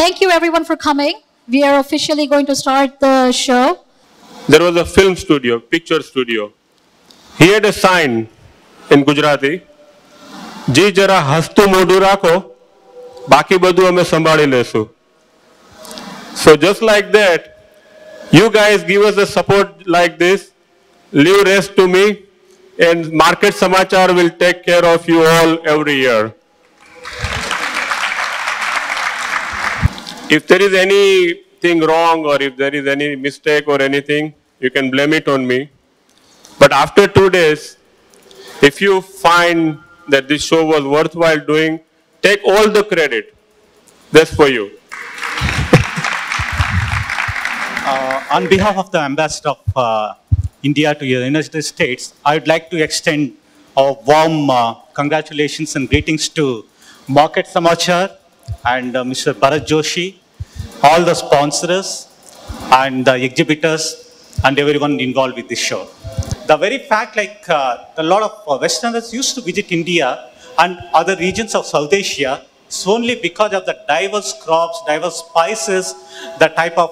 Thank you everyone for coming. We are officially going to start the show. There was a film studio, picture studio. He had a sign in Gujarati, Ji jara hastu modu rakho, baki badu ame sambhali lesu. So just like that, you guys give us the support like this, leave rest to me, and Market Samachar will take care of you all every year. If there is anything wrong or if there is any mistake or anything, you can blame it on me. But after 2 days, if you find that this show was worthwhile doing, take all the credit. That's for you. On behalf of the Ambassador of India to the United States, I would like to extend a warm congratulations and greetings to Market Samachar and Mr. Bharat Joshi, all the sponsors and the exhibitors and everyone involved with this show. The very fact a lot of Westerners used to visit India and other regions of South Asia is only because of the diverse crops, diverse spices, the type of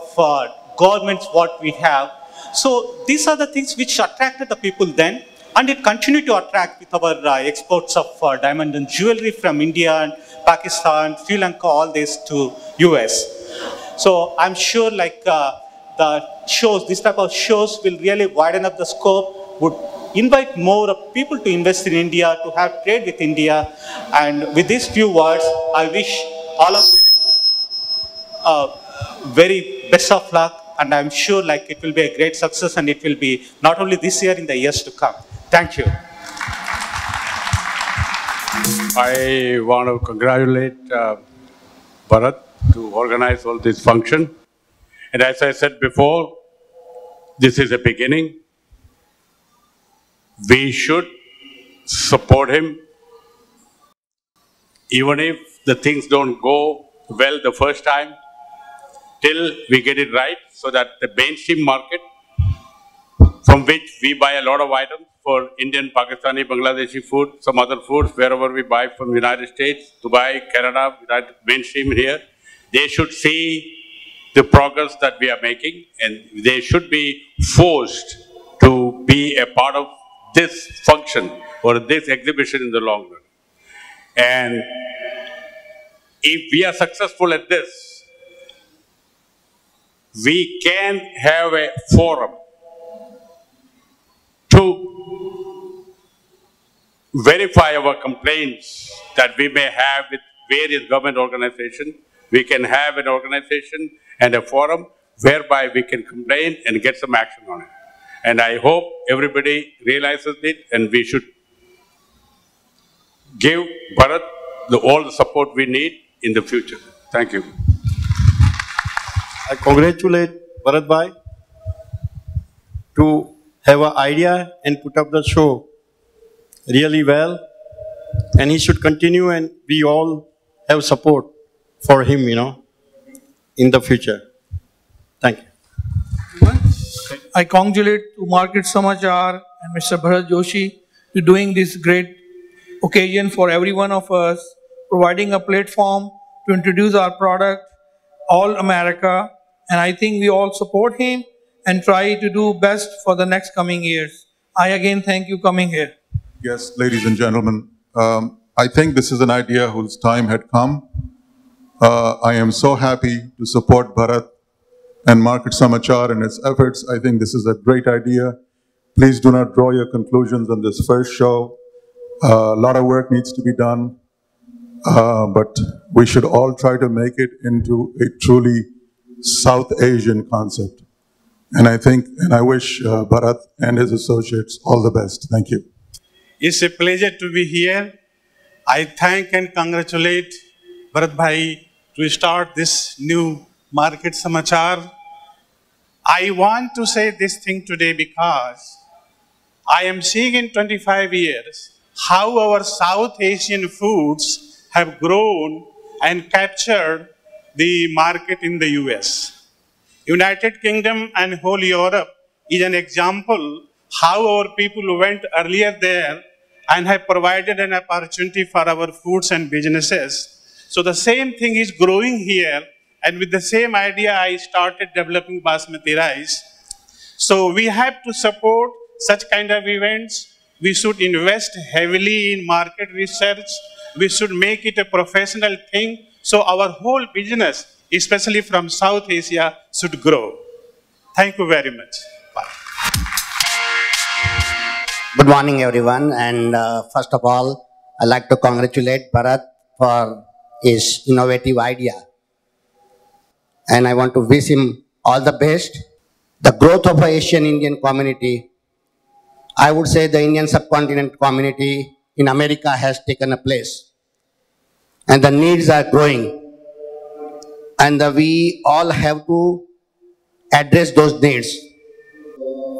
governments what we have. So these are the things which attracted the people then, and it continued to attract with our exports of diamond and jewelry from India and Pakistan, Sri Lanka, all this to US. So I'm sure the shows, this type of shows will really widen up the scope, would invite more people to invest in India, to have trade with India. And with these few words, I wish all of very best of luck. And I'm sure it will be a great success, and it will be not only this year, in the years to come. Thank you. I want to congratulate Bharat to organize all this function. And as I said before, this is a beginning. We should support him. Even if the things don't go well the first time, till we get it right, so that the mainstream market, from which we buy a lot of items for Indian, Pakistani, Bangladeshi food, some other foods, wherever we buy from the United States, Dubai, Canada, mainstream here, they should see the progress that we are making, and they should be forced to be a part of this function or this exhibition in the long run. And if we are successful at this, we can have a forum to verify our complaints that we may have with various government organizations. We can have an organization and a forum whereby we can complain and get some action on it. And I hope everybody realizes it, and we should give Bharat all the support we need in the future. Thank you. I congratulate Bharat Bhai to have an idea and put up the show really well, and he should continue, and we all have support for him, in the future. Thank you. I congratulate to Market Samachar and Mr. Bharat Joshi to doing this great occasion for every one of us, providing a platform to introduce our product, all America, and I think we all support him and try to do best for the next coming years. I again thank you coming here. Yes, ladies and gentlemen, I think this is an idea whose time had come. I am so happy to support Bharat and Market Samachar in its efforts. I think this is a great idea. Please do not draw your conclusions on this first show. A lot of work needs to be done, but we should all try to make it into a truly South Asian concept. And I wish Bharat and his associates all the best. Thank you. It's a pleasure to be here. I thank and congratulate Bharat Bhai to start this new Market Samachar. I want to say this thing today because I am seeing in 25 years how our South Asian foods have grown and captured the market in the US. United Kingdom and whole Europe is an example how our people went earlier there and have provided an opportunity for our foods and businesses. So the same thing is growing here, And with the same idea, I started developing basmati rice. So we have to support such kind of events. We should invest heavily in market research. We should make it a professional thing. So our whole business, especially from South Asia, should grow. Thank you very much. Bye. Good morning, everyone. And first of all, I'd like to congratulate Bharat for his innovative idea. And I want to wish him all the best. The growth of the Asian Indian community, I would say the Indian subcontinent community in America has taken a place. And the needs are growing. And we all have to address those needs.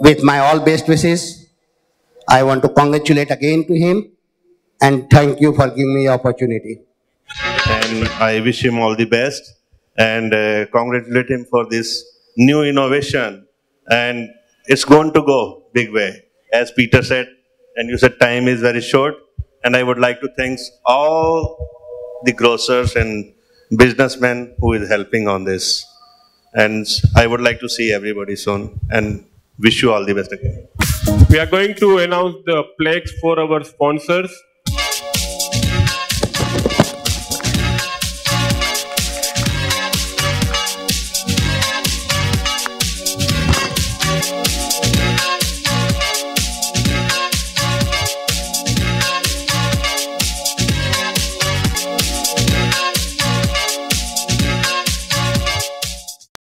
With my all best wishes, I want to congratulate again to him and thank you for giving me the opportunity. And I wish him all the best and congratulate him for this new innovation. And it's going to go big way. As Peter said, and you said time is very short. And I would like to thank all the grocers and businessmen who is helping on this. And I would like to see everybody soon and wish you all the best again. We are going to announce the plaques for our sponsors.